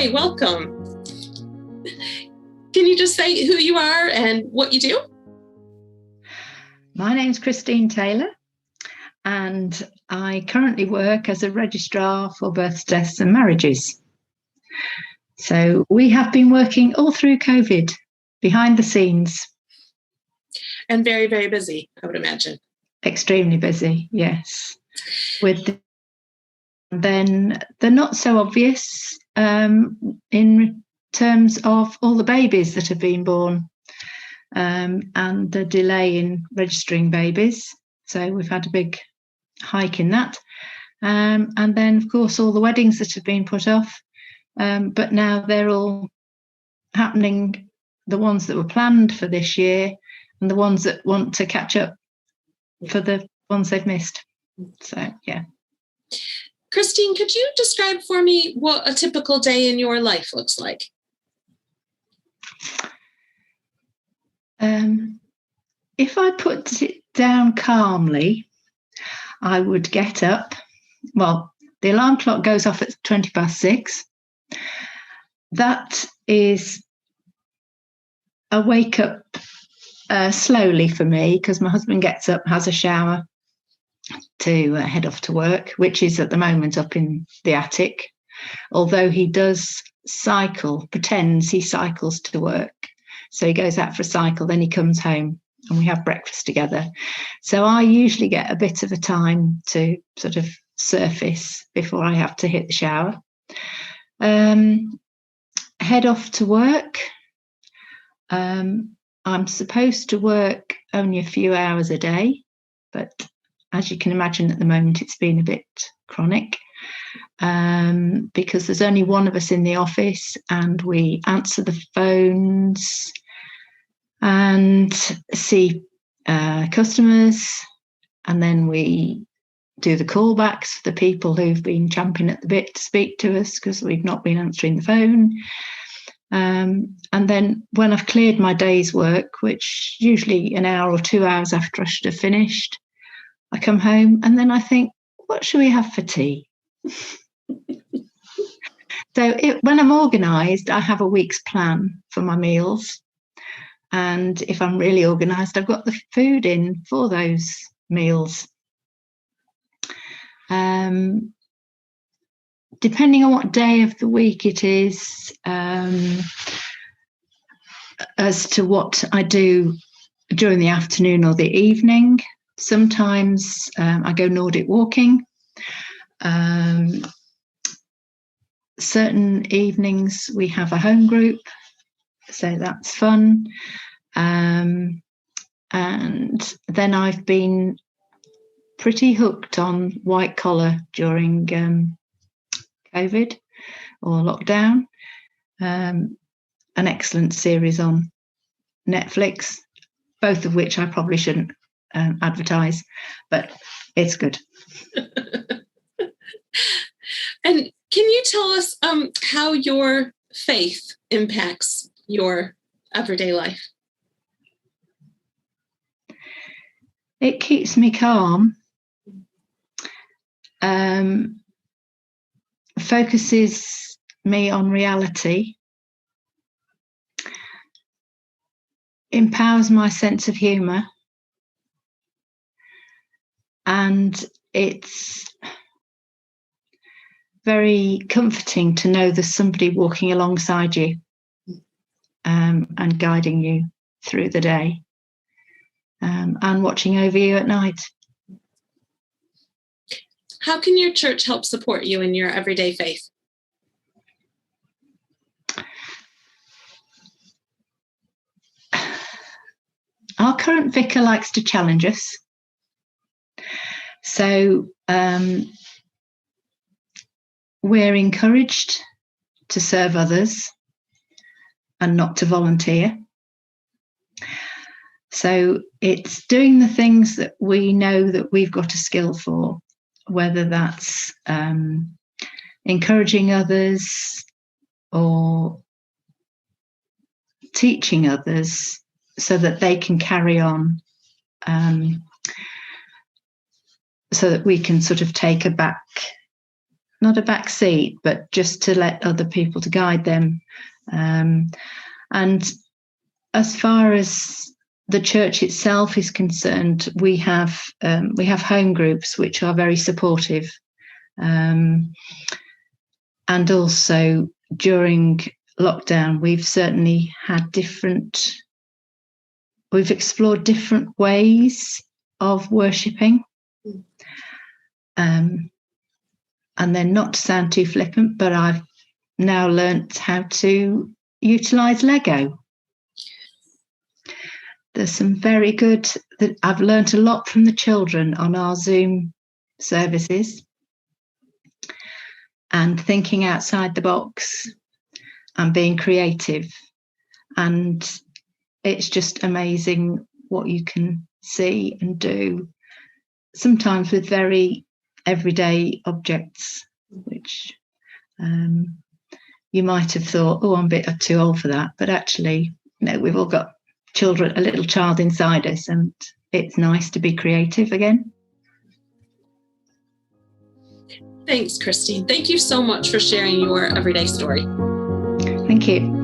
Hi, welcome. Can you just say who you are and what you do? My name's Christine Taylor, and I currently work as a registrar for births, deaths and marriages. So we have been working all through COVID, behind the scenes. And very, very busy, I would imagine. Extremely busy, yes. Then the not so obvious in terms of all the babies that have been born and the delay in registering babies. So we've had a big hike in that. And then, of course, all the weddings that have been put off. But now they're all happening, the ones that were planned for this year and the ones that want to catch up for the ones they've missed. So, yeah. Christine, could you describe for me what a typical day in your life looks like? If I put it down calmly, I would get up. Well, the alarm clock goes off at 6:20. That is a wake up slowly for me, because my husband gets up, has a shower to head off to work, which is at the moment up in the attic, although he does cycle, pretends he cycles to work. So he goes out for a cycle, then he comes home and we have breakfast together. So I usually get a bit of a time to sort of surface before I have to hit the shower. Head off to work. I'm supposed to work only a few hours a day, but as you can imagine, at the moment, it's been a bit chronic because there's only one of us in the office and we answer the phones and see customers, and then we do the callbacks for the people who've been champing at the bit to speak to us because we've not been answering the phone. And then when I've cleared my day's work, which usually an hour or 2 hours after I should have finished, I come home and then I think, what should we have for tea? So when I'm organised, I have a week's plan for my meals. And if I'm really organised, I've got the food in for those meals. Depending on what day of the week it is, as to what I do during the afternoon or the evening. Sometimes I go Nordic walking. Certain evenings we have a home group, so that's fun. And then I've been pretty hooked on white collar during COVID or lockdown. An excellent series on Netflix, both of which I probably shouldn't advertise, but it's good. And can you tell us how your faith impacts your everyday life? It keeps me calm, focuses me on reality, empowers my sense of humour, and it's very comforting to know there's somebody walking alongside you and guiding you through the day and watching over you at night. How can your church help support you in your everyday faith? Our current vicar likes to challenge us. So we're encouraged to serve others and not to volunteer. So it's doing the things that we know that we've got a skill for, whether that's encouraging others or teaching others so that they can carry on, so that we can sort of take a back not a back seat, but just to let other people to guide them. And as far as the church itself is concerned, we have home groups which are very supportive, and also during lockdown we've certainly had we've explored different ways of worshipping, and then, not to sound too flippant, but I've now learnt how to utilise Lego. There's some very good, that I've learnt a lot from the children on our Zoom services, and thinking outside the box and being creative. And it's just amazing what you can see and do, sometimes with very everyday objects, which you might have thought, oh, I'm a bit too old for that. But actually, we've all got children, a little child inside us, and it's nice to be creative again. Thanks, Christine. Thank you so much for sharing your everyday story. Thank you.